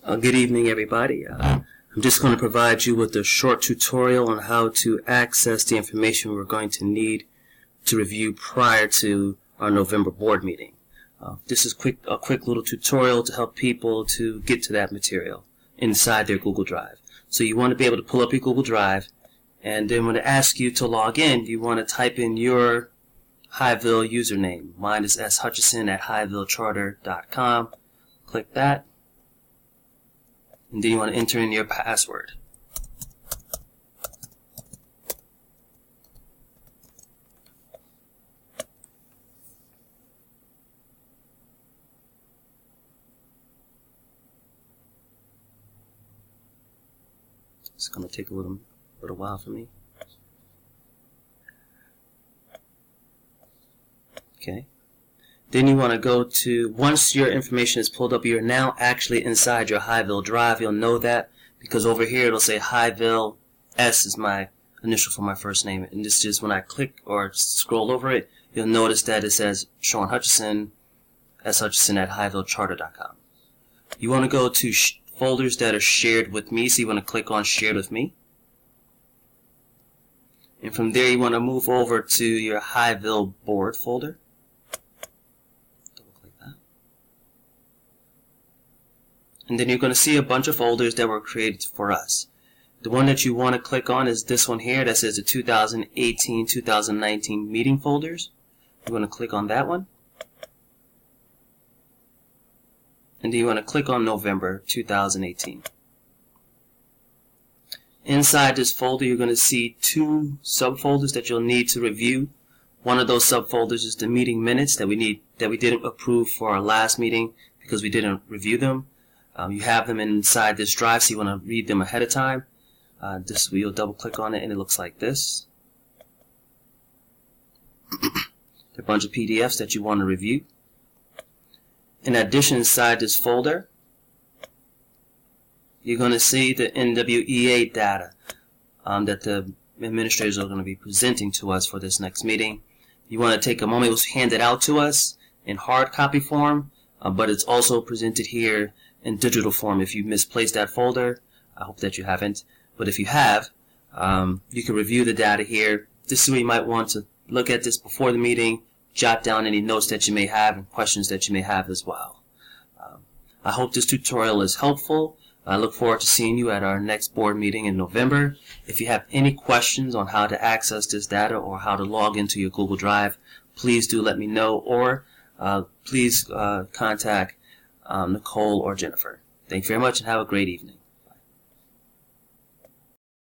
Good evening, everybody. I'm just going to provide you with a short tutorial on how to access the information we're going to need to review prior to our November board meeting. This is a quick little tutorial to help people to get to that material inside their Google Drive. So you want to be able to pull up your Google Drive, and then when it asks you to log in, you want to type in your Highville username. Mine is shutchison@highvillecharter.com. Click that. And then you want to enter in your password. It's going to take a little while for me. Okay. Then you want to go to, once your information is pulled up, you're now actually inside your Highville Drive. You'll know that because over here it'll say Highville. S is my initial for my first name. And this is when I click or scroll over it, you'll notice that it says Sean Hutchison, shutchison@highvillecharter.com. You want to go to folders that are shared with me, so you want to click on Shared with Me. And from there you want to move over to your Highville board folder. And then you're going to see a bunch of folders that were created for us. The one that you want to click on is this one here that says the 2018-2019 meeting folders. You're going to click on that one. And then you want to click on November 2018. Inside this folder you're going to see two subfolders that you'll need to review. One of those subfolders is the meeting minutes that we didn't approve for our last meeting because we didn't review them. You have them inside this drive, so you want to read them ahead of time. You'll double click on it and it looks like this. There are a bunch of PDFs that you want to review. In addition, inside this folder, you're going to see the NWEA data that the administrators are going to be presenting to us for this next meeting. You want to take a moment. It was handed out to us in hard copy form, but it's also presented here in digital form. If you misplaced that folder, I hope that you haven't, but if you have, you can review the data here. This is where you might want to look at this before the meeting, jot down any notes that you may have and questions that you may have as well. I hope this tutorial is helpful. I look forward to seeing you at our next board meeting in November. If you have any questions on how to access this data or how to log into your Google Drive, please do let me know, or please contact Nicole or Jennifer. Thank you very much and have a great evening.